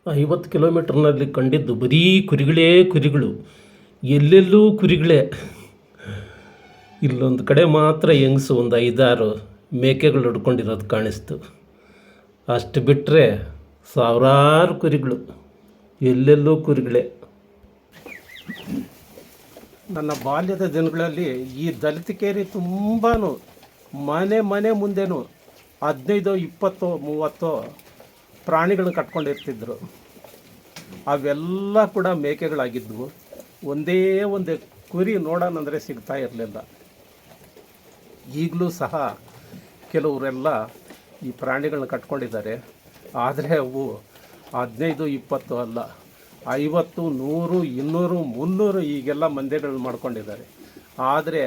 50 ಕಿಲೋಮೀಟರ್ನಲ್ಲಿ ಕಂಡಿದ್ದು ಬರೀ ಕುರಿಗಳೇ ಕುರಿಗಳು, ಎಲ್ಲೆಲ್ಲೂ ಕುರಿಗಳೇ. ಇಲ್ಲೊಂದು ಕಡೆ ಮಾತ್ರ ಹೆಂಗಸು ಒಂದು 5-6 ಮೇಕೆಗಳು ಹಿಡ್ಕೊಂಡಿರೋದು ಕಾಣಿಸ್ತು. ಅಷ್ಟು ಬಿಟ್ಟರೆ ಸಾವಿರಾರು ಕುರಿಗಳು, ಎಲ್ಲೆಲ್ಲೂ ಕುರಿಗಳೇ. ನನ್ನ ಬಾಲ್ಯದ ದಿನಗಳಲ್ಲಿ ಈ ದಲಿತಕೇರಿ ತುಂಬಾ ಮನೆ ಮನೆ ಮುಂದೆನೂ 15, 20, 30 ಪ್ರಾಣಿಗಳನ್ನ ಕಟ್ಕೊಂಡಿರ್ತಿದ್ರು. ಅವೆಲ್ಲ ಕೂಡ ಮೇಕೆಗಳಾಗಿದ್ವು. ಒಂದೇ ಕುರಿ ನೋಡೋಣಂದರೆ ಸಿಗ್ತಾ ಇರಲಿಲ್ಲ. ಈಗಲೂ ಸಹ ಕೆಲವರೆಲ್ಲ ಈ ಪ್ರಾಣಿಗಳನ್ನ ಕಟ್ಕೊಂಡಿದ್ದಾರೆ. ಆದರೆ ಅವು 15, 20 ಅಲ್ಲ, 50, 100, 200, 300 ಈಗೆಲ್ಲ ಮಂದೆಗಳನ್ನ ಮಾಡ್ಕೊಂಡಿದ್ದಾರೆ. ಆದರೆ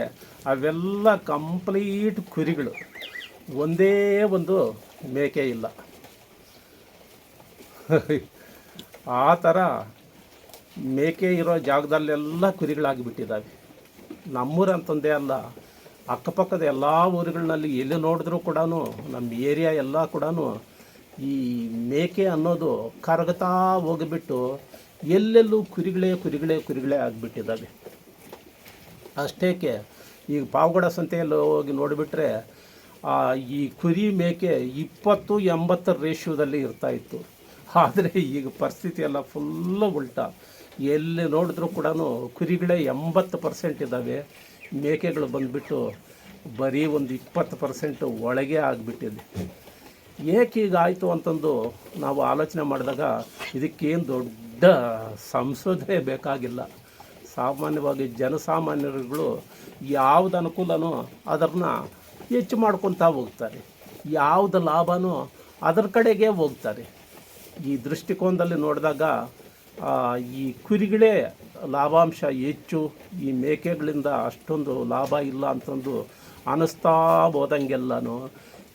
ಅವೆಲ್ಲ ಕಂಪ್ಲೀಟ್ ಕುರಿಗಳು, ಒಂದೇ ಒಂದು ಮೇಕೆ ಇಲ್ಲ. ಆ ಥರ ಮೇಕೆ ಇರೋ ಜಾಗದಲ್ಲೆಲ್ಲ ಕುರಿಗಳಾಗಿಬಿಟ್ಟಿದ್ದಾವೆ. ನಮ್ಮೂರಂತಂದೇ ಅಲ್ಲ, ಅಕ್ಕಪಕ್ಕದ ಎಲ್ಲ ಊರುಗಳಲ್ಲಿ ಎಲ್ಲಿ ನೋಡಿದ್ರೂ ಕೂಡ, ನಮ್ಮ ಏರಿಯಾ ಎಲ್ಲ ಕೂಡ ಈ ಮೇಕೆ ಅನ್ನೋದು ಕರಗತಾ ಹೋಗಿಬಿಟ್ಟು ಎಲ್ಲೆಲ್ಲೂ ಕುರಿಗಳೇ ಆಗಿಬಿಟ್ಟಿದ್ದಾವೆ. ಅಷ್ಟೇಕೆ ಈಗ ಪಾವಗಡ ಸಂತೆಯಲ್ಲಿ ಹೋಗಿ ನೋಡಿಬಿಟ್ರೆ ಈ ಕುರಿ ಮೇಕೆ 20-80 ರೇಷ್ಯೋದಲ್ಲಿ ಇರ್ತಾಯಿತ್ತು. ಆದರೆ ಈಗ ಪರಿಸ್ಥಿತಿ ಎಲ್ಲ ಫುಲ್ಲು ಉಲ್ಟಾ. ಎಲ್ಲಿ ನೋಡಿದ್ರೂ ಕೂಡ ಕುರಿಗಳೇ 80% ಇದ್ದಾವೆ, ಮೇಕೆಗಳು ಬಂದುಬಿಟ್ಟು ಬರೀ ಒಂದು 20% ಒಳಗೆ ಆಗಿಬಿಟ್ಟಿದೆ. ಏಕೆ ಹೀಗಾಯಿತು ಅಂತಂದು ನಾವು ಆಲೋಚನೆ ಮಾಡಿದಾಗ ಇದಕ್ಕೇನು ದೊಡ್ಡ ಸಂಶೋಧನೆ ಬೇಕಾಗಿಲ್ಲ. ಸಾಮಾನ್ಯವಾಗಿ ಜನಸಾಮಾನ್ಯರುಗಳು ಯಾವುದು ಅನುಕೂಲನೋ ಅದನ್ನು ಹೆಚ್ಚು ಮಾಡ್ಕೊತಾ ಹೋಗ್ತಾರೆ, ಯಾವುದು ಲಾಭನೋ ಅದರ ಕಡೆಗೆ ಹೋಗ್ತಾರೆ. ಈ ದೃಷ್ಟಿಕೋನದಲ್ಲಿ ನೋಡಿದಾಗ ಈ ಕುರಿಗಳೇ ಲಾಭಾಂಶ ಹೆಚ್ಚು, ಈ ಮೇಕೆಗಳಿಂದ ಅಷ್ಟೊಂದು ಲಾಭ ಇಲ್ಲ ಅಂತಂದು ಅನ್ನಿಸ್ತಾ ಹೋದಂಗೆಲ್ಲನೂ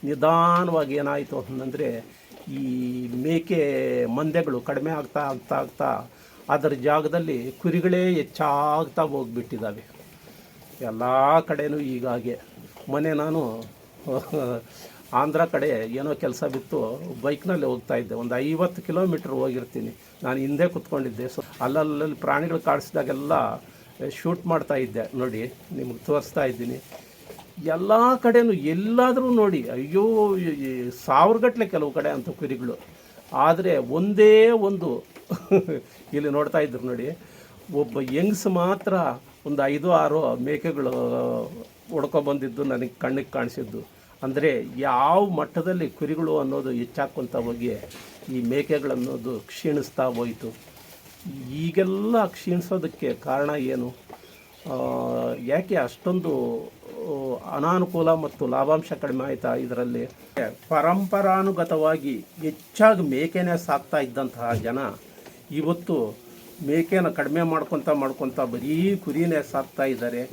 ನಿಧಾನವಾಗಿ ಏನಾಯಿತು ಅಂತಂದರೆ ಈ ಮೇಕೆ ಮಂದೆಗಳು ಕಡಿಮೆ ಆಗ್ತಾ ಅದರ ಜಾಗದಲ್ಲಿ ಕುರಿಗಳೇ ಹೆಚ್ಚಾಗ್ತಾ ಹೋಗ್ಬಿಟ್ಟಿದ್ದಾವೆ ಎಲ್ಲ ಕಡೆಯೂ. ಹೀಗಾಗಿ ಮೊನ್ನೆ ನಾನು ಆಂಧ್ರ ಕಡೆ ಏನೋ ಕೆಲಸ ಬಿತ್ತು, ಬೈಕ್ನಲ್ಲಿ ಹೋಗ್ತಾಯಿದ್ದೆ. ಒಂದು 50 ಕಿಲೋಮೀಟ್ರ್ ಹೋಗಿರ್ತೀನಿ. ನಾನು ಹಿಂದೆ ಕೂತ್ಕೊಂಡಿದ್ದೆ. ಸೊ ಅಲ್ಲಲ್ಲಿ ಪ್ರಾಣಿಗಳು ಕಾಡಿಸಿದಾಗೆಲ್ಲ ಶೂಟ್ ಮಾಡ್ತಾಯಿದ್ದೆ. ನೋಡಿ, ನಿಮಗೆ ತೋರಿಸ್ತಾ ಇದ್ದೀನಿ. ಎಲ್ಲ ಕಡೆಯೂ ಎಲ್ಲಾದರೂ ನೋಡಿ, ಅಯ್ಯೋ 1000ಗಟ್ಟಲೆ ಕೆಲವು ಕಡೆ ಅಂತ ಕುರಿಗಳು. ಆದರೆ ಒಂದೇ ಒಂದು ಇಲ್ಲಿ ನೋಡ್ತಾ ಇದ್ರು ನೋಡಿ, ಒಬ್ಬ ಹೆಂಗಸು ಮಾತ್ರ ಒಂದು 5-6 ಮೇಕೆಗಳು ಹೊಡ್ಕೊಬಂದಿದ್ದು ನನಗೆ ಕಣ್ಣಿಗೆ ಕಾಣಿಸಿದ್ದು. ಅಂದರೆ ಯಾವ ಮಟ್ಟದಲ್ಲಿ ಕುರಿಗಳು ಅನ್ನೋದು ಹೆಚ್ಚಾಗ್ಕೊತ ಹೋಗಿ ಈ ಮೇಕೆಗಳನ್ನೋದು ಕ್ಷೀಣಿಸ್ತಾ ಹೋಯಿತು. ಈಗೆಲ್ಲ ಕ್ಷೀಣಿಸೋದಕ್ಕೆ ಕಾರಣ ಏನು? ಯಾಕೆ ಅಷ್ಟೊಂದು ಅನಾನುಕೂಲ ಮತ್ತು ಲಾಭಾಂಶ ಕಡಿಮೆ ಆಯಿತಾ ಇದರಲ್ಲಿ? ಪರಂಪರಾನುಗತವಾಗಿ ಹೆಚ್ಚಾಗಿ ಮೇಕೆನೇ ಸಾಕ್ತಾ ಇದ್ದಂತಹ ಜನ ಇವತ್ತು ಮೇಕೆನ ಕಡಿಮೆ ಮಾಡ್ಕೊತ ಬರೀ ಕುರಿನೇ ಸಾಕ್ತಾ ಇದ್ದಾರೆ.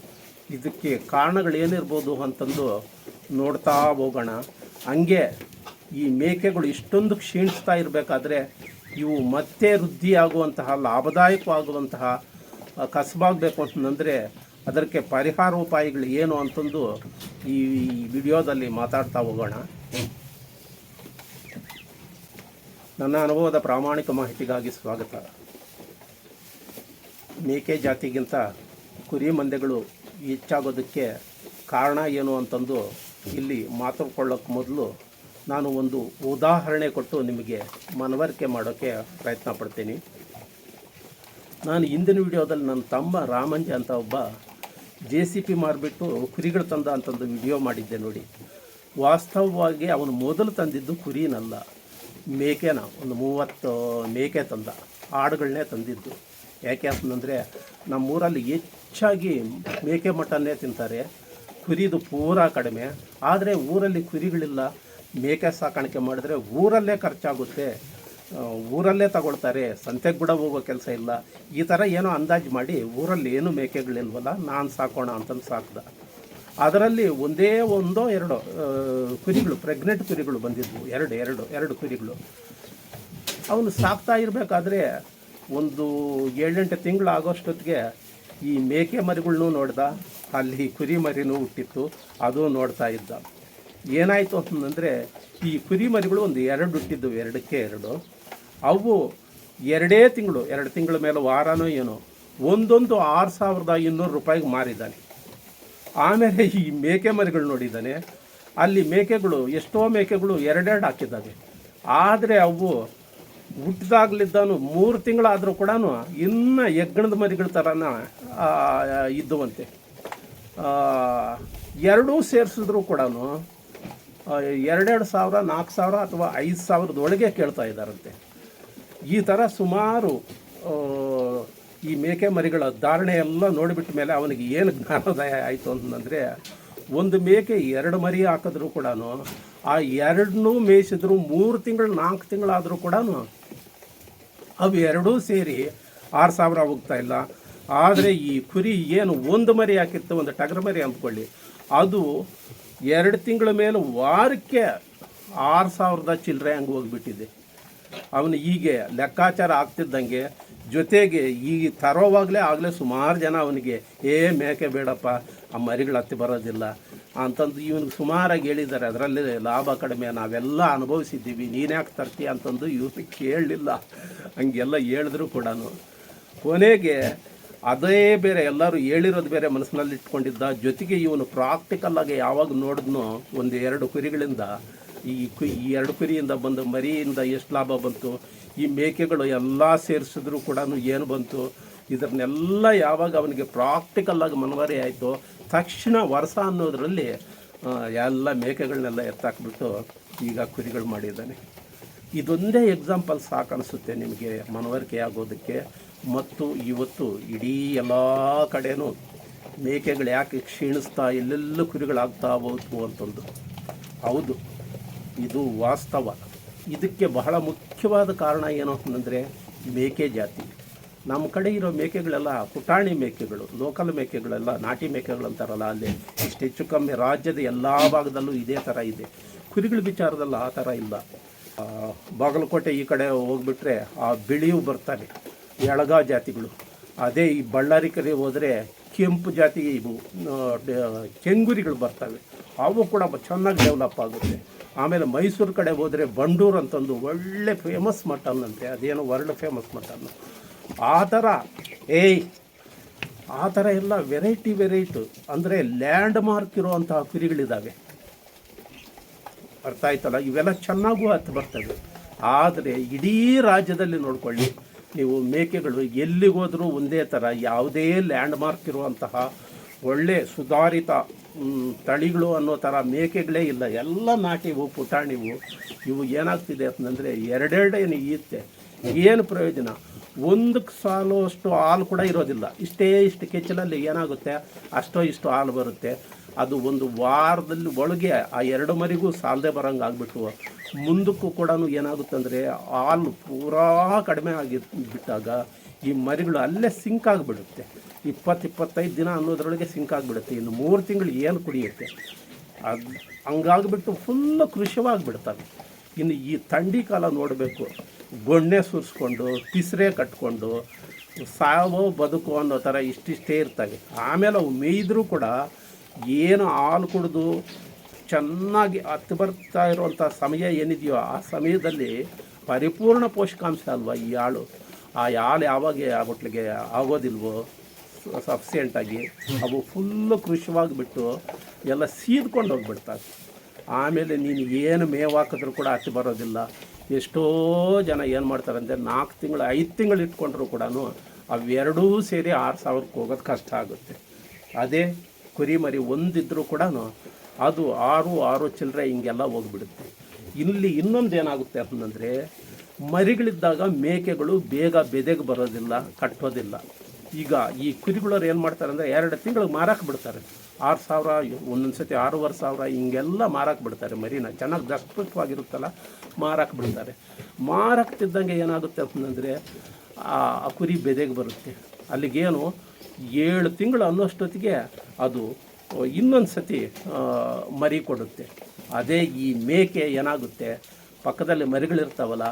ಇದಕ್ಕೆ ಕಾರಣಗಳೇನಿರ್ಬೋದು ಅಂತಂದು ನೋಡ್ತಾ ಹೋಗೋಣ. ಹಂಗೆ ಈ ಮೇಕೆಗಳು ಇಷ್ಟೊಂದು ಕ್ಷೀಣಿಸ್ತಾ ಇರಬೇಕಾದ್ರೆ ಇವು ಮತ್ತೆ ವೃದ್ಧಿಯಾಗುವಂತಹ, ಲಾಭದಾಯಕವಾಗುವಂತಹ ಕಸಬಾಗಬೇಕು ಅಂತಂದರೆ ಅದಕ್ಕೆ ಪರಿಹಾರೋಪಾಯಗಳು ಏನು ಅಂತಂದು ಈ ವಿಡಿಯೋದಲ್ಲಿ ಮಾತಾಡ್ತಾ ಹೋಗೋಣ. ನನ್ನ ಅನುಭವದ ಪ್ರಾಮಾಣಿಕ ಮಾಹಿತಿಗಾಗಿ ಸ್ವಾಗತ. ಮೇಕೆ ಜಾತಿಗಿಂತ ಕುರಿ ಮಂದೆಗಳು ಹೆಚ್ಚಾಗೋದಕ್ಕೆ ಕಾರಣ ಏನು ಅಂತಂದು ಇಲ್ಲಿ ಮಾತಾಡ್ಕೊಳ್ಳೋಕ್ಕೆ ಮೊದಲು ನಾನು ಒಂದು ಉದಾಹರಣೆ ಕೊಟ್ಟು ನಿಮಗೆ ಮನವರಿಕೆ ಮಾಡೋಕ್ಕೆ ಪ್ರಯತ್ನ ಪಡ್ತೀನಿ. ನಾನು ಹಿಂದಿನ ವಿಡಿಯೋದಲ್ಲಿ ನನ್ನ ತಮ್ಮ ರಾಮಂಜ ಅಂತ ಒಬ್ಬ JCP ಮಾರಿಬಿಟ್ಟು ಕುರಿಗಳು ತಂದ ಅಂತಂದು ವಿಡಿಯೋ ಮಾಡಿದ್ದೆ ನೋಡಿ. ವಾಸ್ತವವಾಗಿ ಅವನು ಮೊದಲು ತಂದಿದ್ದು ಕುರಿನಲ್ಲ, ಮೇಕೆನ. ಒಂದು 30 ಮೇಕೆ ತಂದ, ಆಡುಗಳನ್ನೇ ತಂದಿದ್ದು. ಯಾಕೆ ಅಂತಂದರೆ ನಮ್ಮೂರಲ್ಲಿ ಹೆಚ್ಚಾಗಿ ಮೇಕೆ ಮಟನ್ನೇ ತಿಂತಾರೆ, ಕುರಿದು ಪೂರಾ ಕಡಿಮೆ. ಆದರೆ ಊರಲ್ಲಿ ಕುರಿಗಳಿಲ್ಲ, ಮೇಕೆ ಸಾಕಾಣಿಕೆ ಮಾಡಿದ್ರೆ ಊರಲ್ಲೇ ಖರ್ಚಾಗುತ್ತೆ, ಊರಲ್ಲೇ ತಗೊಳ್ತಾರೆ, ಸಂತೆಗೆ ಕೂಡ ಹೋಗೋ ಕೆಲಸ ಇಲ್ಲ. ಈ ಥರ ಏನೋ ಅಂದಾಜು ಮಾಡಿ ಊರಲ್ಲಿ ಏನು ಮೇಕೆಗಳಿಲ್ವಲ್ಲ, ನಾನು ಸಾಕೋಣ ಅಂತಂದು ಸಾಕ್ದ. ಅದರಲ್ಲಿ ಒಂದೇ 1-2 ಕುರಿಗಳು, ಪ್ರೆಗ್ನೆಂಟ್ ಕುರಿಗಳು ಬಂದಿದ್ವು. ಎರಡು ಕುರಿಗಳು. ಅವನು ಸಾಕ್ತಾ ಇರಬೇಕಾದ್ರೆ ಒಂದು 7-8 ತಿಂಗಳು ಆಗೋಷ್ಟೊತ್ತಿಗೆ ಈ ಮೇಕೆ ಮರಿಗಳ್ನೂ ನೋಡ್ದ, ಅಲ್ಲಿ ಕುರಿ ಮರಿನೂ ಹುಟ್ಟಿತ್ತು, ಅದು ನೋಡ್ತಾ ಇದ್ದ. ಏನಾಯಿತು ಅಂತಂದರೆ ಈ ಕುರಿ ಮರಿಗಳು ಒಂದು 2 ಹುಟ್ಟಿದ್ದವು, 2ಕ್ಕೆ 2. ಅವು ಎರಡು ತಿಂಗಳ ಮೇಲೆ ವಾರನೋ ಏನೋ ಒಂದೊಂದು 6,200 ರೂಪಾಯಿಗೆ ಮಾರಿದ್ದಾನೆ. ಆಮೇಲೆ ಈ ಮೇಕೆ ಮರಿಗಳು ನೋಡಿದ್ದಾನೆ, ಅಲ್ಲಿ ಮೇಕೆಗಳು ಎಷ್ಟೋ ಮೇಕೆಗಳು ಎರಡೆರಡು ಹಾಕಿದ್ದಾವೆ. ಆದರೆ ಅವು ಹುಟ್ಟಿದಾಗಲಿದ್ದಾನು 3 ತಿಂಗಳಾದರೂ ಕೂಡ ಇನ್ನೂ ಹೆಗ್ಗಣದ ಮರಿಗಳ ಥರನ ಇದ್ದುವಂತೆ. ಎರಡೂ ಸೇರಿಸಿದ್ರು ಕೂಡ 2,000, 4,000 ಅಥವಾ 5,000 ಕೇಳ್ತಾ ಇದ್ದಾರಂತೆ. ಈ ಥರ ಸುಮಾರು ಈ ಮೇಕೆ ಮರಿಗಳ ಧಾರಣೆ ಎಲ್ಲ ನೋಡಿಬಿಟ್ಟ ಮೇಲೆ ಅವನಿಗೆ ಏನು ಜ್ಞಾನೋದಯ ಆಯಿತು ಅಂತಂದರೆ, ಒಂದು ಮೇಕೆ 2 ಮರಿ ಹಾಕಿದ್ರು ಕೂಡ ಆ 2 ಮೇಯಿಸಿದ್ರು 3 ತಿಂಗಳು 4 ತಿಂಗಳಾದರೂ ಕೂಡ ಅವು ಎರಡೂ ಸೇರಿ 6,000 ಹೋಗ್ತಾ ಇಲ್ಲ. ಆದರೆ ಈ ಕುರಿ ಏನು ಒಂದು ಮರಿ ಹಾಕಿತ್ತು, ಒಂದು ಟಗರು ಮರಿ ಅಂದ್ಕೊಳ್ಳಿ, ಅದು 2 ತಿಂಗಳ ಮೇಲೆ ವಾರಕ್ಕೆ 6,000 ಚಿಲ್ಲರೆ ಹಂಗೆ ಹೋಗಿಬಿಟ್ಟಿದೆ. ಅವನು ಹೀಗೆ ಲೆಕ್ಕಾಚಾರ ಆಗ್ತಿದ್ದಂಗೆ ಜೊತೆಗೆ ಈಗ ತರೋವಾಗಲೇ ಸುಮಾರು ಜನ ಅವನಿಗೆ ಮೇಕೆ ಬೇಡಪ್ಪ, ಆ ಮರಿಗಳು ಹತ್ತಿ ಬರೋದಿಲ್ಲ ಅಂತಂದು ಇವನಿಗೆ ಸುಮಾರಾಗಿ ಹೇಳಿದ್ದಾರೆ. ಅದರಲ್ಲಿ ಲಾಭ ಕಡಿಮೆ, ನಾವೆಲ್ಲ ಅನುಭವಿಸಿದ್ದೀವಿ, ನೀನ್ಯಾಕೆ ತರ್ತೀಯ ಅಂತಂದು ಇವನು ಕೇಳಲಿಲ್ಲ. ಹಂಗೆಲ್ಲ ಹೇಳಿದ್ರು ಕೂಡ ಕೊನೆಗೆ ಅದೇ ಬೇರೆ ಎಲ್ಲರೂ ಹೇಳಿರೋದು ಬೇರೆ ಮನಸ್ಸಿನಲ್ಲಿ ಇಟ್ಕೊಂಡಿದ್ದ. ಜೊತೆಗೆ ಇವನು ಪ್ರಾಕ್ಟಿಕಲ್ಲಾಗಿ ಯಾವಾಗ ನೋಡಿದ್ನೋ 1-2 ಕುರಿಗಳಿಂದ ಈ 2 ಕುರಿಯಿಂದ ಬಂದು ಮರಿಯಿಂದ ಎಷ್ಟು ಲಾಭ ಬಂತು, ಈ ಮೇಕೆಗಳು ಎಲ್ಲ ಸೇರಿಸಿದ್ರು ಕೂಡ ಏನು ಬಂತು, ಇದನ್ನೆಲ್ಲ ಯಾವಾಗ ಅವನಿಗೆ ಪ್ರಾಕ್ಟಿಕಲ್ಲಾಗಿ ಮನವರಿ ಆಯಿತು, ತಕ್ಷಣ ವರ್ಷ ಅನ್ನೋದರಲ್ಲಿ ಎಲ್ಲ ಮೇಕೆಗಳನ್ನೆಲ್ಲ ಎತ್ತಾಕ್ಬಿಟ್ಟು ಈಗ ಕುರಿಗಳು ಮಾಡಿದ್ದಾನೆ. ಇದೊಂದೇ ಎಕ್ಸಾಂಪಲ್ ಸಾಕನಿಸುತ್ತೆ ನಿಮಗೆ ಮನವರಿಕೆ ಆಗೋದಕ್ಕೆ. ಮತ್ತು ಇವತ್ತು ಇಡೀ ಎಲ್ಲ ಕಡೆನೂ ಮೇಕೆಗಳು ಯಾಕೆ ಕ್ಷೀಣಿಸ್ತಾ ಎಲ್ಲೆಲ್ಲೂ ಕುರಿಗಳಾಗ್ತಾ ಹೋದ್ವು ಅಂತಂದು. ಹೌದು, ಇದು ವಾಸ್ತವ. ಇದಕ್ಕೆ ಬಹಳ ಮುಖ್ಯವಾದ ಕಾರಣ ಏನು ಅಂತಂದರೆ ಮೇಕೆ ಜಾತಿ. ನಮ್ಮ ಕಡೆ ಇರೋ ಮೇಕೆಗಳೆಲ್ಲ ಪುಟಾಣಿ ಮೇಕೆಗಳು, ಲೋಕಲ್ ಮೇಕೆಗಳೆಲ್ಲ ನಾಟಿ ಮೇಕೆಗಳು ಅಂತಾರಲ್ಲ, ಅಲ್ಲಿ ಇಷ್ಟು ಹೆಚ್ಚು ಕಮ್ಮಿ ರಾಜ್ಯದ ಎಲ್ಲ ಭಾಗದಲ್ಲೂ ಇದೇ ಥರ ಇದೆ. ಕುರಿಗಳ ವಿಚಾರದಲ್ಲಿ ಆ ಥರ ಇಲ್ಲ. ಬಾಗಲಕೋಟೆ ಈ ಕಡೆ ಹೋಗ್ಬಿಟ್ರೆ ಆ ಬಿಳಿಯು ಬರ್ತಾರೆ, ಎಳಗ ಜಾತಿಗಳು. ಅದೇ ಈ ಬಳ್ಳಾರಿ ಕಡೆ ಹೋದರೆ ಕೆಂಪು ಜಾತಿಗೆ ಇವು ಕೆಂಗುರಿಗಳು ಬರ್ತವೆ, ಅವು ಕೂಡ ಚೆನ್ನಾಗಿ ಡೆವಲಪ್ ಆಗುತ್ತೆ. ಆಮೇಲೆ ಮೈಸೂರು ಕಡೆ ಹೋದರೆ ಬಂಡೂರು ಅಂತಂದು ಒಳ್ಳೆ ಫೇಮಸ್ ಮಟನ್ ಅಂತೆ, ಅದೇನೋ ವರ್ಲ್ಡ್ ಫೇಮಸ್ ಮಟನ್. ಆ ಥರ ಎಲ್ಲ ವೆರೈಟಿ ಅಂದರೆ ಲ್ಯಾಂಡ್ ಮಾರ್ಕ್ ಇರುವಂತಹ ಕುರಿಗಳಿದ್ದಾವೆ. ಅರ್ಥ ಆಯ್ತಲ್ಲ, ಇವೆಲ್ಲ ಚೆನ್ನಾಗೂ ಹತ್ತು ಬರ್ತವೆ. ಆದರೆ ಇಡೀ ರಾಜ್ಯದಲ್ಲಿ ನೋಡ್ಕೊಳ್ಳಿ ನೀವು, ಮೇಕೆಗಳು ಎಲ್ಲಿಗೋದ್ರೂ ಒಂದೇ ಥರ, ಯಾವುದೇ ಲ್ಯಾಂಡ್ ಮಾರ್ಕ್ ಇರುವಂತಹ ಒಳ್ಳೆ ಸುಧಾರಿತ ತಳಿಗಳು ಅನ್ನೋ ಥರ ಮೇಕೆಗಳೇ ಇಲ್ಲ. ಎಲ್ಲ ನಾಟಿವು, ಪುಟಾಣಿವು. ಇವು ಏನಾಗ್ತಿದೆ ಅಂತಂದರೆ ಎರಡೆರಡೇನು ಈತ್ತೆ, ಏನು ಪ್ರಯೋಜನ? ಒಂದಕ್ಕೆ ಸಾಲು ಅಷ್ಟು ಹಾಲು ಕೂಡ ಇರೋದಿಲ್ಲ. ಇಷ್ಟು ಕೆಚ್ಚಲಲ್ಲಿ ಏನಾಗುತ್ತೆ, ಇಷ್ಟು ಹಾಲು ಬರುತ್ತೆ. ಅದು ಒಂದು ವಾರದಲ್ಲಿ ಒಳಗೆ ಆ 2 ಮರಿಗೂ ಸಾಲದೆ ಬರೋಂಗೆ ಆಗಿಬಿಟ್ಟು ಮುಂದಕ್ಕೂ ಕೂಡ ಏನಾಗುತ್ತೆ ಅಂದರೆ ಹಾಲು ಪೂರಾ ಕಡಿಮೆ ಬಿಟ್ಟಾಗ ಈ ಮರಿಗಳು ಅಲ್ಲೇ ಸಿಂಕ್ ಆಗಿಬಿಡುತ್ತೆ. 20-25 ದಿನ ಅನ್ನೋದ್ರೊಳಗೆ ಸಿಂಕ್ ಆಗಿಬಿಡುತ್ತೆ. ಇನ್ನು 3 ತಿಂಗಳು ಏನು ಕುಡಿಯುತ್ತೆ, ಅದು ಹಂಗಾಗಿಬಿಟ್ಟು ಫುಲ್ಲು ಕೃಶವಾಗಿಬಿಡ್ತವೆ. ಇನ್ನು ಈ ಥಂಡಿ ಕಾಲ ನೋಡಬೇಕು, ಗೊಣ್ಣೆ ಸುರಿಸ್ಕೊಂಡು ತಿಸ್ರೆ ಕಟ್ಕೊಂಡು ಸಾವೋ ಬದುಕು ಅನ್ನೋ ಥರ ಇಷ್ಟಿಷ್ಟೇ ಇರ್ತವೆ. ಆಮೇಲೆ ಅವು ಮೇಯ್ದರೂ ಕೂಡ ಏನು ಹಾಲು ಕುಡಿದು ಚೆನ್ನಾಗಿ ಹತ್ತು ಬರ್ತಾ ಇರುವಂಥ ಸಮಯ ಏನಿದೆಯೋ ಆ ಸಮಯದಲ್ಲಿ ಪರಿಪೂರ್ಣ ಪೋಷಕಾಂಶ ಅಲ್ವ ಈ ಹಾಳು. ಆ ಹಾಲು ಯಾವಾಗ ಆಗೊಟ್ಲಿಗೆ ಆಗೋದಿಲ್ವೋ ಸಫಿಸಿಯೆಂಟಾಗಿ, ಅವು ಫುಲ್ಲು ಕೃಶವಾಗಿಬಿಟ್ಟು ಎಲ್ಲ ಸೀದ್ಕೊಂಡು ಹೋಗ್ಬಿಡ್ತಾರೆ. ಆಮೇಲೆ ನೀನು ಏನು ಮೇವು ಹಾಕಿದ್ರೂ ಕೂಡ ಹತ್ತಿ ಬರೋದಿಲ್ಲ. ಎಷ್ಟೋ ಜನ ಏನು ಮಾಡ್ತಾರೆ ಅಂದರೆ 4 ತಿಂಗಳು 5 ತಿಂಗಳು ಇಟ್ಕೊಂಡ್ರು ಕೂಡ ಅವೆರಡೂ ಸೇರಿ 6,000ಕ್ಕೆ ಹೋಗೋದು ಕಷ್ಟ ಆಗುತ್ತೆ. ಅದೇ ಕುರಿ ಮರಿ ಒಂದಿದ್ರೂ ಕೂಡ ಅದು 6 ಚಿಲ್ಲರೆ ಹಿಂಗೆಲ್ಲ ಹೋಗಿಬಿಡುತ್ತೆ. ಇಲ್ಲಿ ಇನ್ನೊಂದು ಏನಾಗುತ್ತೆ ಅಂತಂದರೆ, ಮರಿಗಳಿದ್ದಾಗ ಮೇಕೆಗಳು ಬೇಗ ಬೆದೆಗೆ ಬರೋದಿಲ್ಲ, ಕಟ್ಟೋದಿಲ್ಲ. ಈಗ ಈ ಕುರಿಗಳವ್ರು ಏನು ಮಾಡ್ತಾರೆ ಅಂದರೆ 2 ತಿಂಗಳಿಗೆ ಮಾರಕ್ಕೆ ಬಿಡ್ತಾರೆ. 6,000, ಒಂದೊಂದು ಸತಿ 6,500 ಹಿಂಗೆಲ್ಲ ಮಾರಕ್ಕೆ ಬಿಡ್ತಾರೆ. ಮರಿನ ಚೆನ್ನಾಗಿ ದಷ್ಟಪುಷ್ಟವಾಗಿರುತ್ತಲ್ಲ, ಮಾರಕ್ಕೆ ಬಿಡ್ತಾರೆ. ಮಾರಕ್ತಿದ್ದಂಗೆ ಏನಾಗುತ್ತೆ ಅಂತಂದರೆ ಆ ಕುರಿ ಬೆದೆಗೆ ಬರುತ್ತೆ. ಅಲ್ಲಿಗೇನು 7 ತಿಂಗಳು ಅನ್ನೋಷ್ಟೊತ್ತಿಗೆ ಅದು ಇನ್ನೊಂದು ಸತಿ ಮರಿ ಕೊಡುತ್ತೆ. ಅದೇ ಈ ಮೇಕೆ ಏನಾಗುತ್ತೆ, ಪಕ್ಕದಲ್ಲಿ ಮರಿಗಳಿರ್ತಾವಲ್ಲ,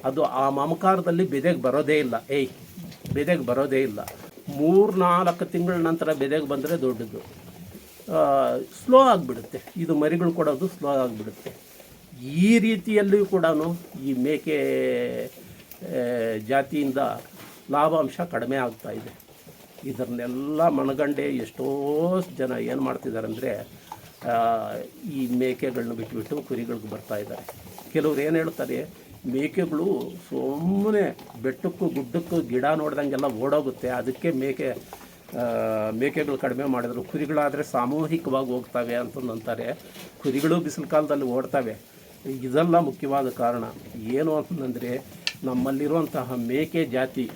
ಅದು ಆ ಮಮಕಾರದಲ್ಲಿ ಬೆದೆಗೆ ಬರೋದೇ ಇಲ್ಲ. ಬೆದೆಗೆ ಬರೋದೇ ಇಲ್ಲ. 3-4 ತಿಂಗಳ ನಂತರ ಬೆದೆಗೆ ಬಂದರೆ ದೊಡ್ಡದು, ಸ್ಲೋ ಆಗಿಬಿಡುತ್ತೆ. ಇದು ಮರಿಗಳು ಕೊಡೋದು ಸ್ಲೋ ಆಗಿಬಿಡುತ್ತೆ. ಈ ರೀತಿಯಲ್ಲಿಯೂ ಕೂಡ ಈ ಮೇಕೆ ಜಾತಿಯಿಂದ ಲಾಭಾಂಶ ಕಡಿಮೆ ಆಗ್ತಾಯಿದೆ. ಇದನ್ನೆಲ್ಲ ಮನಗಂಡೆ ಎಷ್ಟೋ ಜನ ಏನು ಮಾಡ್ತಿದ್ದಾರೆ ಅಂದರೆ ಈ ಮೇಕೆಗಳನ್ನ ಬಿಟ್ಬಿಟ್ಟು ಕುರಿಗಳಿಗೆ ಬರ್ತಾಯಿದ್ದಾರೆ. ಕೆಲವ್ರು ಏನು ಹೇಳ್ತಾರೆ, ಮೇಕೆಗಳು ಸುಮ್ಮನೆ ಬೆಟ್ಟಕ್ಕೂ ಗುಡ್ಡಕ್ಕೂ ಗಿಡ ನೋಡ್ದಂಗೆಲ್ಲ ಓಡೋಗುತ್ತೆ, ಅದಕ್ಕೆ ಮೇಕೆಗಳು ಕಡಿಮೆ ಮಾಡಿದ್ರು. ಕುರಿಗಳಾದರೆ ಸಾಮೂಹಿಕವಾಗಿ ಹೋಗ್ತವೆ ಅಂತಂದಂತಾರೆ. ಕುರಿಗಳು ಬಿಸಿಲು ಕಾಲದಲ್ಲಿ ಓಡ್ತವೆ. ಇದೆಲ್ಲ ಮುಖ್ಯವಾದ ಕಾರಣ. ಏನು ಅಂತಂದರೆ ನಮ್ಮಲ್ಲಿರುವಂತಹ ಮೇಕೆ ಜಾತಿ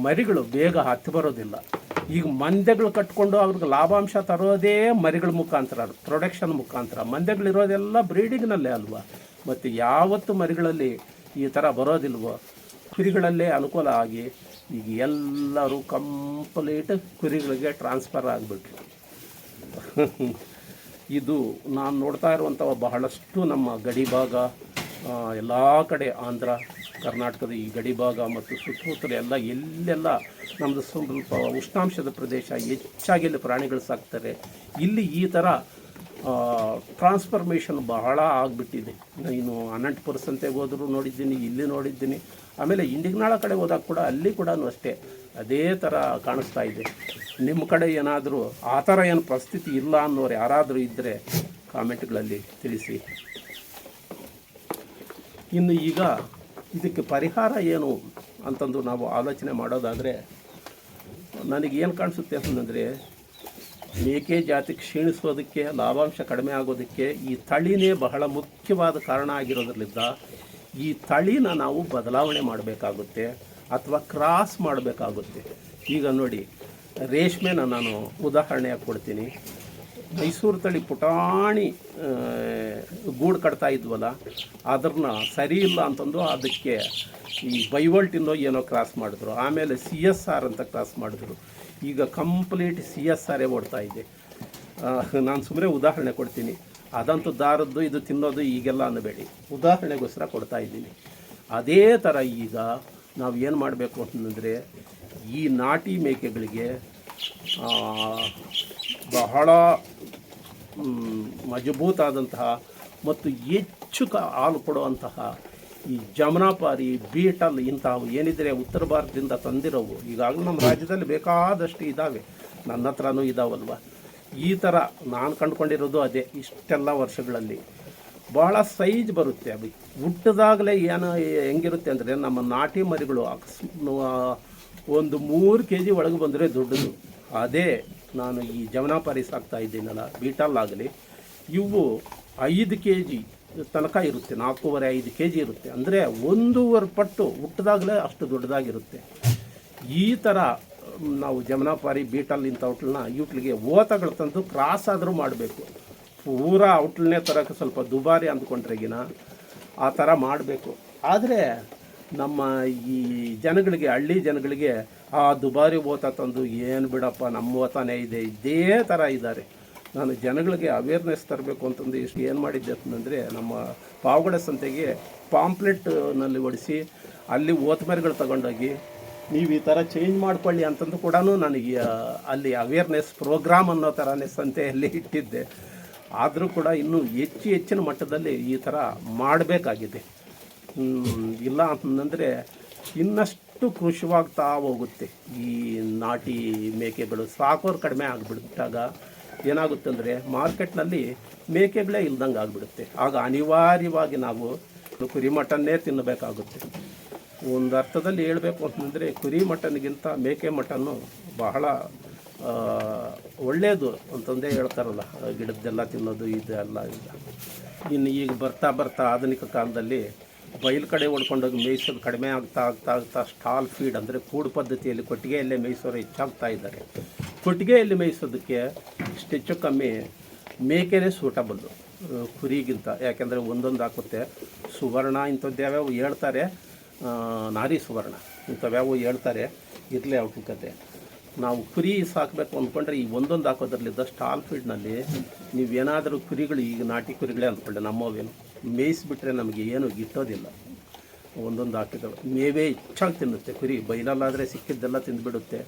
ಮರಿಗಳು ಬೇಗ ಹತ್ತಿ ಬರೋದಿಲ್ಲ. ಈಗ ಮಂದೆಗಳು ಕಟ್ಕೊಂಡು ಅವ್ರಿಗೆ ಲಾಭಾಂಶ ತರೋದೇ ಮರಿಗಳ ಮುಖಾಂತರ, ಪ್ರೊಡಕ್ಷನ್ ಮುಖಾಂತರ. ಮಂದೆಗಳಿರೋದೆಲ್ಲ ಬ್ರೀಡಿಂಗ್ನಲ್ಲೇ ಅಲ್ವಾ, ಮತ್ತು ಯಾವತ್ತು ಮರಿಗಳಲ್ಲಿ ಈ ಥರ ಬರೋದಿಲ್ವೋ, ಕುರಿಗಳಲ್ಲೇ ಅನುಕೂಲ ಆಗಿ ಈಗ ಎಲ್ಲರೂ ಕಂಪ್ಲೀಟ್ ಕುರಿಗಳಿಗೆ ಟ್ರಾನ್ಸ್ಫರ್ ಆಗಿಬಿಟ್ರು. ಇದು ನಾನು ನೋಡ್ತಾ ಇರುವಂಥ ಬಹಳಷ್ಟು ನಮ್ಮ ಗಡಿ ಭಾಗ, ಎಲ್ಲ ಕಡೆ ಆಂಧ್ರ ಕರ್ನಾಟಕದ ಈ ಗಡಿ ಭಾಗ ಮತ್ತು ಸುತ್ತಮುತ್ತಲ ಎಲ್ಲೆಲ್ಲ ನಮ್ಮದು ಸ್ವಲ್ಪ ಉಷ್ಣಾಂಶದ ಪ್ರದೇಶ, ಹೆಚ್ಚಾಗಿ ಇಲ್ಲಿ ಪ್ರಾಣಿಗಳು ಸಾಕ್ತಾರೆ. ಇಲ್ಲಿ ಈ ಥರ ಟ್ರಾನ್ಸ್ಫರ್ಮೇಷನ್ ಬಹಳ ಆಗಿಬಿಟ್ಟಿದೆ. ಇನ್ನು ಅನಂತಪುರ ಹೋದರೂ ನೋಡಿದ್ದೀನಿ, ಇಲ್ಲಿ ನೋಡಿದ್ದೀನಿ. ಆಮೇಲೆ ಇಂಡಿಗನಾಳ ಕಡೆ ಹೋದಾಗ ಕೂಡ ಅಲ್ಲಿ ಕೂಡ ಅಷ್ಟೇ ಅದೇ ಥರ ಕಾಣಿಸ್ತಾ ಇದೆ. ನಿಮ್ಮ ಕಡೆ ಏನಾದರೂ ಆ ಥರ ಏನು ಪರಿಸ್ಥಿತಿ ಇಲ್ಲ ಅನ್ನೋರು ಯಾರಾದರೂ ಇದ್ದರೆ ಕಾಮೆಂಟ್ಗಳಲ್ಲಿ ತಿಳಿಸಿ. ಇನ್ನು ಈಗ ಇದಕ್ಕೆ ಪರಿಹಾರ ಏನು ಅಂತಂದು ನಾವು ಆಲೋಚನೆ ಮಾಡೋದಾದರೆ, ನನಗೇನು ಕಾಣಿಸುತ್ತೆ ಅಂತಂದರೆ, ಮೇಕೆ ಜಾತಿ ಕ್ಷೀಣಿಸೋದಕ್ಕೆ, ಲಾಭಾಂಶ ಕಡಿಮೆ ಆಗೋದಕ್ಕೆ ಈ ತಳಿನೇ ಬಹಳ ಮುಖ್ಯವಾದ ಕಾರಣ ಆಗಿರೋದ್ರಿಂದ ಈ ತಳಿನ ನಾವು ಬದಲಾವಣೆ ಮಾಡಬೇಕಾಗುತ್ತೆ ಅಥವಾ ಕ್ರಾಸ್ ಮಾಡಬೇಕಾಗುತ್ತೆ. ಈಗ ನೋಡಿ, ರೇಷ್ಮೆನ ನಾನು ಉದಾಹರಣೆಯಾಗಿ ಕೊಡ್ತೀನಿ. ಮೈಸೂರು ತಳಿ ಪುಟಾಣಿ ಗೂಡು ಕಟ್ತಾ ಇದ್ವಲ್ಲ, ಅದನ್ನ ಸರಿ ಇಲ್ಲ ಅಂತಂದು ಅದಕ್ಕೆ ಈ ಬೈವಲ್ಟಿನೋ ಏನೋ ಕ್ರಾಸ್ ಮಾಡಿದ್ರು. ಆಮೇಲೆ CSR ಅಂತ ಕ್ರಾಸ್ ಮಾಡಿದ್ರು. ಈಗ ಕಂಪ್ಲೀಟ್ CSR ಓಡ್ತಾ ಇದೆ. ನಾನು ಸುಮ್ಮನೆ ಉದಾಹರಣೆ ಕೊಡ್ತೀನಿ. ಅದಂತೂ ದಾರದ್ದು ಇದು ತಿನ್ನೋದು ಈಗೆಲ್ಲ ಅನ್ನಬೇಡಿ, ಉದಾಹರಣೆಗೋಸ್ಕರ ಕೊಡ್ತಾ ಇದ್ದೀನಿ. ಅದೇ ಥರ ಈಗ ನಾವು ಏನು ಮಾಡಬೇಕು ಅಂತಂದರೆ, ಈ ನಾಟಿ ಮೇಕೆಗಳಿಗೆ ಬಹಳ ಮಜಬೂತಾದಂತಹ ಮತ್ತು ಹೆಚ್ಚು ಹಾಲು ಕೊಡುವಂತಹ ಈ ಜಮನಾಪಾರಿ, ಬೀಟಲ್ ಇಂಥವು ಏನಿದ್ರೆ ಉತ್ತರ ಭಾರತದಿಂದ ತಂದಿರೋವು ಈಗಾಗಲೇ ನಮ್ಮ ರಾಜ್ಯದಲ್ಲಿ ಬೇಕಾದಷ್ಟು ಇದ್ದಾವೆ, ನನ್ನ ಹತ್ರನೂ ಇದ್ದಾವಲ್ವ. ಈ ಥರ ನಾನು ಕಂಡುಕೊಂಡಿರೋದು ಅದೇ. ಇಷ್ಟೆಲ್ಲ ವರ್ಷಗಳಲ್ಲಿ ಭಾಳ ಸೈಜ್ ಬರುತ್ತೆ. ಅದು ಹುಟ್ಟಿದಾಗಲೇ ಏನು ಹೆಂಗಿರುತ್ತೆ ಅಂದರೆ, ನಮ್ಮ ನಾಟಿ ಮರಿಗಳು ಒಂದು 3 kg ಒಳಗೆ ಬಂದರೆ ದೊಡ್ಡದು. ಅದೇ ನಾನು ಈ ಜಮನಾಪಾರಿ ಸಾಕ್ತಾ ಇದ್ದೀನಲ್ಲ, ಬೀಟಲ್ ಆಗಲಿ, ಇವು 5 kg ತನಕ ಇರುತ್ತೆ, 4.5 kg ಇರುತ್ತೆ. ಅಂದರೆ 1.5 ಪಟ್ಟು ಹುಟ್ಟಿದಾಗಲೇ ಅಷ್ಟು ದೊಡ್ಡದಾಗಿರುತ್ತೆ. ಈ ಥರ ನಾವು ಜಮನಾಪಾರಿ, ಬೀಟಲ್ ಇಂಥ ಇವುಗಳಿಗೆ ಓತಗಳು ತಂದು ಕ್ರಾಸ್ ಆದರೂ ಮಾಡಬೇಕು. ಪೂರಾ ಔಟ್ಲನ್ನೇ ತರೋಕ್ಕೆ ಸ್ವಲ್ಪ ದುಬಾರಿ ಅಂದ್ಕೊಂಡ್ರೆಗಿನ ಆ ಥರ ಮಾಡಬೇಕು. ಆದರೆ ನಮ್ಮ ಈ ಜನಗಳಿಗೆ, ಹಳ್ಳಿ ಜನಗಳಿಗೆ ಆ ದುಬಾರಿ ಓತ ತಂದು ಏನು ಬಿಡಪ್ಪ, ನಮ್ಮ ಓತನೇ ಇದೆ, ಇದೇ ಥರ ಇದ್ದಾರೆ. ನಾನು ಜನಗಳಿಗೆ ಅವೇರ್ನೆಸ್ ತರಬೇಕು ಅಂತಂದು ಇಷ್ಟು ಏನು ಮಾಡಿದ್ದೆ ಅಂತಂದರೆ, ನಮ್ಮ ಪಾವಗಡ ಸಂತೆಗೆ ಪಾಂಪ್ಲೆಟ್ನಲ್ಲಿ ಹೊಡಿಸಿ ಅಲ್ಲಿ ಓತ್ಮರಿಗಳು ತಗೊಂಡೋಗಿ ನೀವು ಈ ಥರ ಚೇಂಜ್ ಮಾಡ್ಕೊಳ್ಳಿ ಅಂತಂದು ಕೂಡ ನನಗೆ ಅಲ್ಲಿ ಅವೇರ್ನೆಸ್ ಪ್ರೋಗ್ರಾಮ್ ಅನ್ನೋ ಥರನೇ ಸಂತೆಯಲ್ಲಿ ಇಟ್ಟಿದ್ದೆ. ಆದರೂ ಕೂಡ ಇನ್ನೂ ಹೆಚ್ಚಿನ ಮಟ್ಟದಲ್ಲಿ ಈ ಥರ ಮಾಡಬೇಕಾಗಿದೆ. ಇಲ್ಲ ಅಂತಂದರೆ ಇನ್ನಷ್ಟು ಕೃಷಿವಾಗ್ತಾ ಹೋಗುತ್ತೆ. ಈ ನಾಟಿ ಮೇಕೆಗಳು ಸಾಕೋರು ಕಡಿಮೆ ಆಗಿಬಿಟ್ಟಾಗ ಏನಾಗುತ್ತೆ ಅಂದರೆ, ಮಾರ್ಕೆಟ್ನಲ್ಲಿ ಮೇಕೆಗಳೇ ಇಲ್ದಂಗೆ ಆಗಿಬಿಡುತ್ತೆ. ಆಗ ಅನಿವಾರ್ಯವಾಗಿ ನಾವು ಕುರಿ ಮಟನ್ನೇ ತಿನ್ನಬೇಕಾಗುತ್ತೆ. ಒಂದು ಅರ್ಥದಲ್ಲಿ ಹೇಳಬೇಕು ಅಂತಂದರೆ, ಕುರಿ ಮಟನ್ಗಿಂತ ಮೇಕೆ ಮಟನ್ನು ಬಹಳ ಒಳ್ಳೆಯದು ಅಂತಂದೇ ಹೇಳ್ತಾರಲ್ಲ, ಗಿಡದ್ದೆಲ್ಲ ತಿನ್ನೋದು ಇದೆಲ್ಲ ಇಲ್ಲ. ಇನ್ನು ಈಗ ಬರ್ತಾ ಆಧುನಿಕ ಕಾಲದಲ್ಲಿ ಬಯಲು ಕಡೆ ಹೊಡ್ಕೊಂಡೋಗಿ ಮೇಯಿಸೋದು ಕಡಿಮೆ ಆಗ್ತಾ ಸ್ಟಾಲ್ ಫೀಡ್ ಅಂದರೆ ಕೂಡು ಪದ್ಧತಿಯಲ್ಲಿ ಕೊಟ್ಟಿಗೆಯಲ್ಲೇ ಮೇಯಿಸೋರು ಹೆಚ್ಚಾಗ್ತಾ ಇದ್ದಾರೆ. ಕೊಟ್ಟಿಗೆಯಲ್ಲಿ ಮೇಯಿಸೋದಕ್ಕೆ ಇಷ್ಟು ಹೆಚ್ಚು ಕಮ್ಮಿ ಮೇಕೆನೇ ಸೂಟಬಲ್ಲು ಕುರಿಗಿಂತ. ಯಾಕೆಂದರೆ ಒಂದೊಂದು ಹಾಕುತ್ತೆ. ಸುವರ್ಣ ಇಂಥದ್ದು ಯಾವ್ಯಾವ ಹೇಳ್ತಾರೆ, ನಾರಿ ಸುವರ್ಣ ಇಂಥವ್ಯಾವು ಹೇಳ್ತಾರೆ, ಇರಲಿ ಅವ್ರ ಕತೆ. ನಾವು ಕುರಿ ಸಾಕಬೇಕು ಅಂದ್ಕೊಂಡ್ರೆ ಈ ಒಂದೊಂದು ಹಾಕೋದ್ರಲ್ಲಿದ್ದ ಸ್ಟಾಲ್ ಫೀಡ್ನಲ್ಲಿ ನೀವೇನಾದರೂ ಕುರಿಗಳು, ಈಗ ನಾಟಿ ಕುರಿಗಳೇ ಅಂದ್ಕೊಂಡೆ ನಮ್ಮವೇನು, ಮೇಯಿಸಿಬಿಟ್ರೆ ನಮಗೆ ಏನು ಗಿಟ್ಟೋದಿಲ್ಲ. ಒಂದೊಂದು ಹಾಕಿದವು ಮೇವೇ ಹೆಚ್ಚಾಗಿ ತಿನ್ನುತ್ತೆ ಕುರಿ. ಬೈಲಲ್ಲಾದರೆ ಸಿಕ್ಕಿದ್ದೆಲ್ಲ ತಿಂದುಬಿಡುತ್ತೆ.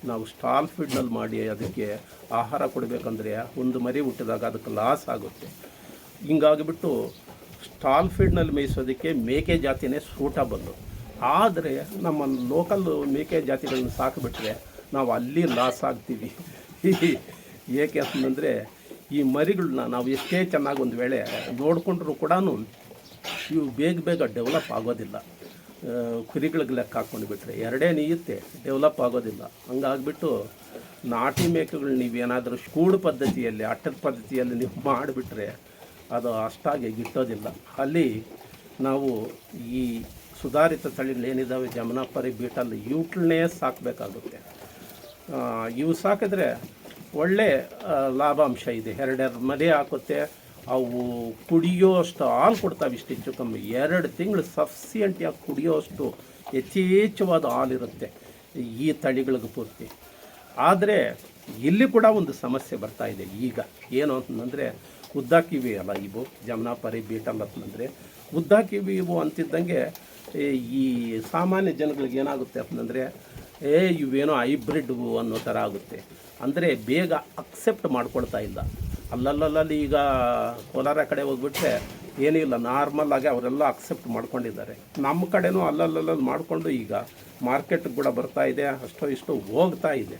ನಾವು ಸ್ಟಾಲ್ ಫೀಡ್ನಲ್ಲಿ ಮಾಡಿ ಅದಕ್ಕೆ ಆಹಾರ ಕೊಡಬೇಕಂದ್ರೆ ಒಂದು ಮರಿ ಹುಟ್ಟಿದಾಗ ಅದಕ್ಕೆ ಲಾಸ್ ಆಗುತ್ತೆ. ಹಿಂಗಾಗಿಬಿಟ್ಟು ಸ್ಟಾಲ್ ಫೀಡ್ನಲ್ಲಿ ಮೇಯಿಸೋದಕ್ಕೆ ಮೇಕೆ ಜಾತಿನೇ ಸೂಟಬಲ್ಲು. ಆದರೆ ನಮ್ಮ ಲೋಕಲ್ ಮೇಕೆ ಜಾತಿಗಳನ್ನ ಸಾಕಿಬಿಟ್ರೆ ನಾವು ಅಲ್ಲಿ ಲಾಸ್ ಆಗ್ತೀವಿ. ಏಕೆ ಅಂತಂದರೆ ಈ ಮರಿಗಳನ್ನ ನಾವು ಎಷ್ಟೇ ಚೆನ್ನಾಗಿ ಒಂದು ವೇಳೆ ನೋಡಿಕೊಂಡ್ರೂ ಕೂಡ ಇವು ಬೇಗ ಡೆವಲಪ್ ಆಗೋದಿಲ್ಲ. ಕುರಿಗಳಿಗೆ ಲೆಕ್ಕ ಹಾಕ್ಕೊಂಡು ಬಿಟ್ಟರೆ ಎರಡೇ ನೀಯುತ್ತೆ, ಡೆವಲಪ್ ಆಗೋದಿಲ್ಲ. ಹಂಗಾಗ್ಬಿಟ್ಟು ನಾಟಿ ಮೇಕೆಗಳು ನೀವೇನಾದರೂ ಕೂಡು ಪದ್ಧತಿಯಲ್ಲಿ ಅಟ್ಟದ ಪದ್ಧತಿಯಲ್ಲಿ ನೀವು ಮಾಡಿಬಿಟ್ರೆ ಅದು ಅಷ್ಟಾಗಿ ಗಿಟ್ಟೋದಿಲ್ಲ. ಅಲ್ಲಿ ನಾವು ಈ ಸುಧಾರಿತ ತಳಿಗಳೇನಿದ್ದಾವೆ ಜಮನಾಪರಿ ಬೀಟಲ್ ಇವುಗಳನ್ನೇ ಸಾಕಬೇಕಾಗುತ್ತೆ. ಇವು ಸಾಕಿದ್ರೆ ಒಳ್ಳೆ ಲಾಭಾಂಶ ಇದೆ. ಎರಡೆರಡು ಮರಿ ಹಾಕುತ್ತೆ. ಅವು ಕುಡಿಯೋಷ್ಟು ಹಾಲು ಕೊಡ್ತಾವೆ. ಇಷ್ಟು ಹೆಚ್ಚು ಕಮ್ಮಿ 2 ತಿಂಗಳು ಸಫಿಸಿಯೆಂಟಿಯಾಗಿ ಕುಡಿಯೋಷ್ಟು ಯಥೇಚ್ಛವಾದ ಹಾಲಿರುತ್ತೆ ಈ ತಳಿಗಳಿಗೆ ಪೂರ್ತಿ. ಆದರೆ ಇಲ್ಲಿ ಕೂಡ ಒಂದು ಸಮಸ್ಯೆ ಬರ್ತಾ ಇದೆ ಈಗ. ಏನು ಅಂತಂದರೆ ಉದ್ದಾಕಿವಿ ಅಲ್ಲ ಇವು ಜಮನಾಪರಿ ಬೀಟಲ್ ಅಂತಂದರೆ ಉದ್ದಾಕಿವಿ ಇವು ಅಂತಿದ್ದಂಗೆ ಈ ಸಾಮಾನ್ಯ ಜನಗಳಿಗೆ ಏನಾಗುತ್ತೆ ಅಂತಂದರೆ ಇವೇನೋ ಹೈಬ್ರಿಡ್ ಅನ್ನೋ ಥರ ಆಗುತ್ತೆ. ಅಂದರೆ ಬೇಗ ಅಕ್ಸೆಪ್ಟ್ ಮಾಡ್ಕೊಳ್ತಾ ಇಲ್ಲ. ಅಲ್ಲಲ್ಲಿ ಈಗ ಕೋಲಾರ ಕಡೆ ಹೋಗ್ಬಿಟ್ರೆ ಏನಿಲ್ಲ, ನಾರ್ಮಲ್ ಆಗಿ ಅವರೆಲ್ಲ ಅಕ್ಸೆಪ್ಟ್ ಮಾಡ್ಕೊಂಡಿದ್ದಾರೆ. ನಮ್ಮ ಕಡೆನೂ ಅಲ್ಲಲ್ಲಿ ಮಾಡಿಕೊಂಡು ಈಗ ಮಾರ್ಕೆಟ್ಗೆ ಕೂಡ ಬರ್ತಾ ಇದೆ, ಅಷ್ಟೋ ಇಷ್ಟೋ ಹೋಗ್ತಾ ಇದೆ.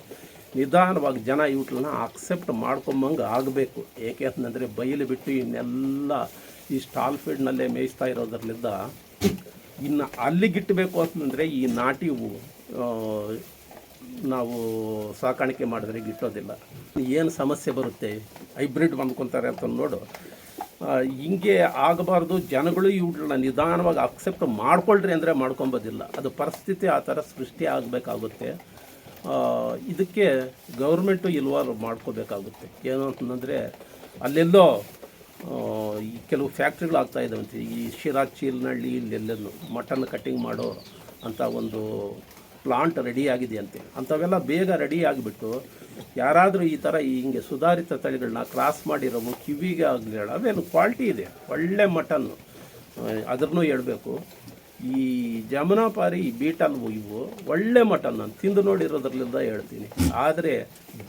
ನಿಧಾನವಾಗಿ ಜನ ಇವುಗಳನ್ನ ಅಕ್ಸೆಪ್ಟ್ ಮಾಡ್ಕೊಂಬಂಗೆ ಆಗಬೇಕು. ಏಕೆ ಅಂತಂದರೆ ಬಯಲು ಬಿಟ್ಟು ಇನ್ನೆಲ್ಲ ಈ ಸ್ಟಾಲ್ ಫೀಡ್ನಲ್ಲೇ ಮೇಯಿಸ್ತಾ ಇರೋದ್ರಲ್ಲಿಂದ ಇನ್ನು ಅಲ್ಲಿಗಿಟ್ಟಬೇಕು ಅಂತಂದರೆ ಈ ನಾಟಿವು ನಾವು ಸಾಕಾಣಿಕೆ ಮಾಡಿದ್ರೆ ಗಿಟ್ಟೋದಿಲ್ಲ. ಏನು ಸಮಸ್ಯೆ ಬರುತ್ತೆ, ಹೈಬ್ರಿಡ್ ಅಂದ್ಕೊತಾರೆ ಅಂತ ನೋಡು. ಹಿಂಗೆ ಆಗಬಾರ್ದು. ಜನಗಳು ಇವುಗಳನ್ನ ನಿಧಾನವಾಗಿ ಅಕ್ಸೆಪ್ಟ್ ಮಾಡ್ಕೊಳ್ರಿ ಅಂದರೆ ಮಾಡ್ಕೊಬೋದಿಲ್ಲ. ಅದು ಪರಿಸ್ಥಿತಿ ಆ ಥರ ಸೃಷ್ಟಿ ಆಗಬೇಕಾಗುತ್ತೆ. ಇದಕ್ಕೆ ಗೌರ್ಮೆಂಟು ಇನ್ವಾಲ್ವ್ ಮಾಡ್ಕೋಬೇಕಾಗುತ್ತೆ. ಏನು ಅಂತಂದರೆ ಅಲ್ಲೆಲ್ಲೋ ಈ ಕೆಲವು ಫ್ಯಾಕ್ಟ್ರಿಗಳು ಆಗ್ತಾಯಿದ್ದಾವಂತೆ. ಈ ಶಿರಾ ಚೀಲ್ನಹಳ್ಳಿ ಇಲ್ಲೆಲ್ಲೂ ಮಟನ್ ಕಟ್ಟಿಂಗ್ ಮಾಡೋ ಅಂಥ ಒಂದು ಪ್ಲಾಂಟ್ ರೆಡಿ ಆಗಿದೆಯಂತೆ. ಅಂಥವೆಲ್ಲ ಬೇಗ ರೆಡಿ ಆಗಿಬಿಟ್ಟು ಯಾರಾದರೂ ಈ ಥರ ಹಿಂಗೆ ಸುಧಾರಿತ ತಳಿಗಳನ್ನ ಕ್ರಾಸ್ ಮಾಡಿರೋವು ಕಿವಿಗೆ ಆಗಲಿ ಅವೇನು ಕ್ವಾಲಿಟಿ ಇದೆ, ಒಳ್ಳೆ ಮಟನ್ನು ಅದನ್ನು ಹೇಳಬೇಕು. ಈ ಜಮನಾಪಾರಿ ಬೀಟಲ್ ಇವು ಒಳ್ಳೆ ಮಟನ್ ನಾನು ತಿಂದು ನೋಡಿರೋದ್ರಲ್ಲಿಂದ ಹೇಳ್ತೀನಿ. ಆದರೆ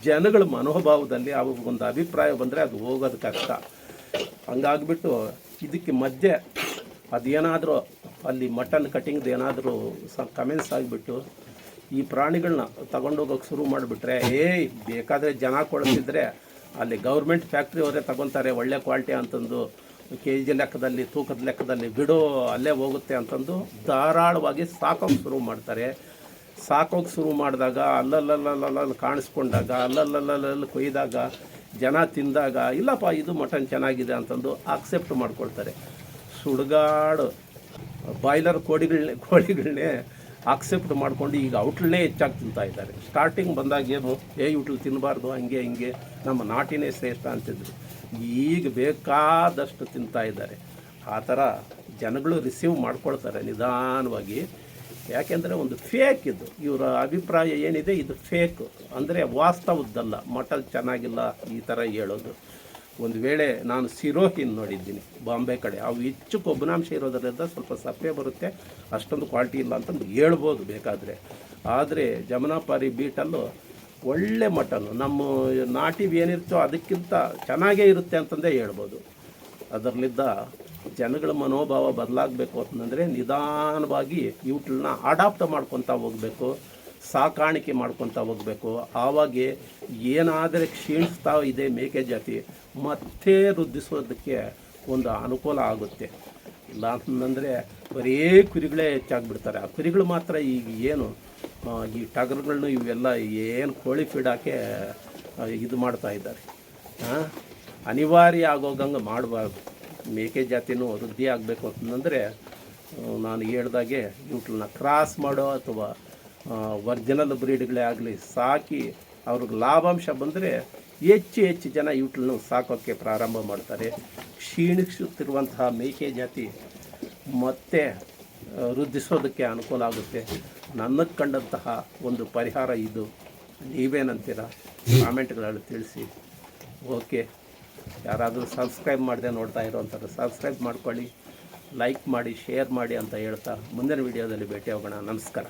ಜನಗಳ ಮನೋಭಾವದಲ್ಲಿ ಒಂದು ಅಭಿಪ್ರಾಯ ಬಂದರೆ ಅದು ಹೋಗೋದು ಕಷ್ಟ. ಹಂಗಾಗ್ಬಿಟ್ಟು ಇದಕ್ಕೆ ಮಧ್ಯೆ ಅದೇನಾದರೂ ಅಲ್ಲಿ ಮಟನ್ ಕಟ್ಟಿಂಗ್ದು ಏನಾದರೂ ಕಮೆಂಟ್ಸ್ ಆಗಿಬಿಟ್ಟು ಈ ಪ್ರಾಣಿಗಳನ್ನ ತಗೊಂಡೋಗೋಕೆ ಶುರು ಮಾಡಿಬಿಟ್ರೆ ಬೇಕಾದರೆ ಜನ ಕೊಡ್ತಿದ್ರೆ ಅಲ್ಲಿ ಗೌರ್ಮೆಂಟ್ ಫ್ಯಾಕ್ಟ್ರಿ ಅವರೇ ತಗೊತಾರೆ ಒಳ್ಳೆ ಕ್ವಾಲಿಟಿ ಅಂತಂದು kg ಲೆಕ್ಕದಲ್ಲಿ ತೂಕದ ಲೆಕ್ಕದಲ್ಲಿ ಬಿಡೋ ಅಲ್ಲೇ ಹೋಗುತ್ತೆ ಅಂತಂದು ಧಾರಾಳವಾಗಿ ಸಾಕೋಕೆ ಶುರು ಮಾಡ್ತಾರೆ. ಸಾಕೋಕೆ ಶುರು ಮಾಡಿದಾಗ ಅಲ್ಲಲ್ಲಿ ಕಾಣಿಸ್ಕೊಂಡಾಗ ಅಲ್ಲಲ್ಲಿ ಕೊಯ್ದಾಗ ಜನ ತಿಂದಾಗ ಇಲ್ಲಪ್ಪ ಇದು ಮಟನ್ ಚೆನ್ನಾಗಿದೆ ಅಂತಂದು ಅಕ್ಸೆಪ್ಟ್ ಮಾಡ್ಕೊಳ್ತಾರೆ. ಸುಡುಗಾಡು ಬಾಯ್ಲರ್ ಕೋಳಿಗಳನ್ನೇ ಅಕ್ಸೆಪ್ಟ್ ಮಾಡ್ಕೊಂಡು ಈಗ ಔಟ್ಲನ್ನೇ ಹೆಚ್ಚಾಗಿ ತಿಂತಾ ಇದ್ದಾರೆ. ಸ್ಟಾರ್ಟಿಂಗ್ ಬಂದಾಗ ಏನು ಔಟ್ಲು ತಿನ್ನಬಾರ್ದು, ಹಂಗೆ ನಮ್ಮ ನಾಟಿನೇ ಶ್ರೇಷ್ಠ ಅಂತಿದ್ರು. ಈಗ ಬೇಕಾದಷ್ಟು ತಿಂತಾ ಇದ್ದಾರೆ. ಆ ಥರ ಜನಗಳು ರಿಸೀವ್ ಮಾಡ್ಕೊಳ್ತಾರೆ ನಿಧಾನವಾಗಿ. ಯಾಕೆಂದರೆ ಒಂದು ಫೇಕ್ ಇದು. ಇವರ ಅಭಿಪ್ರಾಯ ಏನಿದೆ ಇದು ಫೇಕ್, ಅಂದರೆ ವಾಸ್ತವದ್ದಲ್ಲ. ಮಟನ್ ಚೆನ್ನಾಗಿಲ್ಲ ಈ ಥರ ಹೇಳೋದು. ಒಂದು ವೇಳೆ ನಾನು ಸಿರೋಹಿನ್ ನೋಡಿದ್ದೀನಿ ಬಾಂಬೆ ಕಡೆ, ಅವು ಹೆಚ್ಚು ಕೊಬ್ಬನಾಂಶ ಇರೋದರಿಂದ ಸ್ವಲ್ಪ ಸಪ್ಪೆ ಬರುತ್ತೆ, ಅಷ್ಟೊಂದು ಕ್ವಾಲಿಟಿ ಇಲ್ಲ ಅಂತಂದು ಹೇಳ್ಬೋದು ಬೇಕಾದರೆ. ಆದರೆ ಜಮನಾಪಾರಿ ಬೀಟಲ್ಲು ಒಳ್ಳೆ ಮಟನ್ನು, ನಮ್ಮ ನಾಟಿವ್ ಏನಿರ್ತೋ ಅದಕ್ಕಿಂತ ಚೆನ್ನಾಗೇ ಇರುತ್ತೆ ಅಂತಂದೇ ಹೇಳ್ಬೋದು. ಅದರಲ್ಲಿದ್ದ ಜನಗಳ ಮನೋಭಾವ ಬದಲಾಗಬೇಕು ಅಂತಂದರೆ ನಿಧಾನವಾಗಿ ಇವುಗಳನ್ನ ಅಡಾಪ್ಟ್ ಮಾಡ್ಕೊತಾ ಹೋಗಬೇಕು, ಸಾಕಾಣಿಕೆ ಮಾಡ್ಕೊತಾ ಹೋಗಬೇಕು. ಆವಾಗೆ ಏನಾದರೆ ಕ್ಷೀಣಿಸ್ತಾ ಇದೆ ಮೇಕೆ ಜಾತಿ ಮತ್ತೆ ವೃದ್ಧಿಸೋದಕ್ಕೆ ಒಂದು ಅನುಕೂಲ ಆಗುತ್ತೆ. ಇಲ್ಲ ಅಂತಂದರೆ ಬರೀ ಕುರಿಗಳೇ ಹೆಚ್ಚಾಗಿಬಿಡ್ತಾರೆ. ಆ ಕುರಿಗಳು ಮಾತ್ರ ಈಗ ಏನು ಈ ಟಗರುಗಳನ್ನ ಇವೆಲ್ಲ ಏನು ಕೋಳಿ ಫೀಡಾಕೆ ಇದು ಮಾಡ್ತಾ ಇದ್ದಾರೆ. ಅನಿವಾರ್ಯ ಆಗೋಗಂಗೆ ಮಾಡಬಾರ್ದು. ಮೇಕೆ ಜಾತಿನೂ ವೃದ್ಧಿ ಆಗಬೇಕು ಅಂತಂದರೆ ನಾನು ಹೇಳ್ದಾಗೆ ಇವುಗಳನ್ನ ಕ್ರಾಸ್ ಮಾಡೋ ಅಥವಾ ಒರಿಜಿನಲ್ ಬ್ರೀಡ್ಗಳೇ ಆಗಲಿ ಸಾಕಿ ಅವ್ರಿಗೆ ಲಾಭಾಂಶ ಬಂದರೆ ಹೆಚ್ಚು ಜನ ಇವುಗಳನ್ನ ಸಾಕೋಕ್ಕೆ ಪ್ರಾರಂಭ ಮಾಡ್ತಾರೆ. ಕ್ಷೀಣಿಸುತ್ತಿರುವಂತಹ ಮೇಕೆ ಜಾತಿ ಮತ್ತೆ ವೃದ್ಧಿಸೋದಕ್ಕೆ ಅನುಕೂಲ ಆಗುತ್ತೆ. ನನಗೆ ಕಂಡಂತಹ ಒಂದು ಪರಿಹಾರ ಇದು. ನೀವೇನಂತೀರ ಕಾಮೆಂಟ್ಗಳಲ್ಲಿ ತಿಳಿಸಿ. ಓಕೆ, ಯಾರಾದರೂ ಸಬ್ಸ್ಕ್ರೈಬ್ ಮಾಡದೆ ನೋಡ್ತಾ ಇರೋವಂಥದ್ದು ಸಬ್ಸ್ಕ್ರೈಬ್ ಮಾಡ್ಕೊಳ್ಳಿ, ಲೈಕ್ ಮಾಡಿ, ಶೇರ್ ಮಾಡಿ ಅಂತ ಹೇಳ್ತಾ ಮುಂದಿನ ವಿಡಿಯೋದಲ್ಲಿ ಭೇಟಿ ಹೋಗೋಣ. ನಮಸ್ಕಾರ.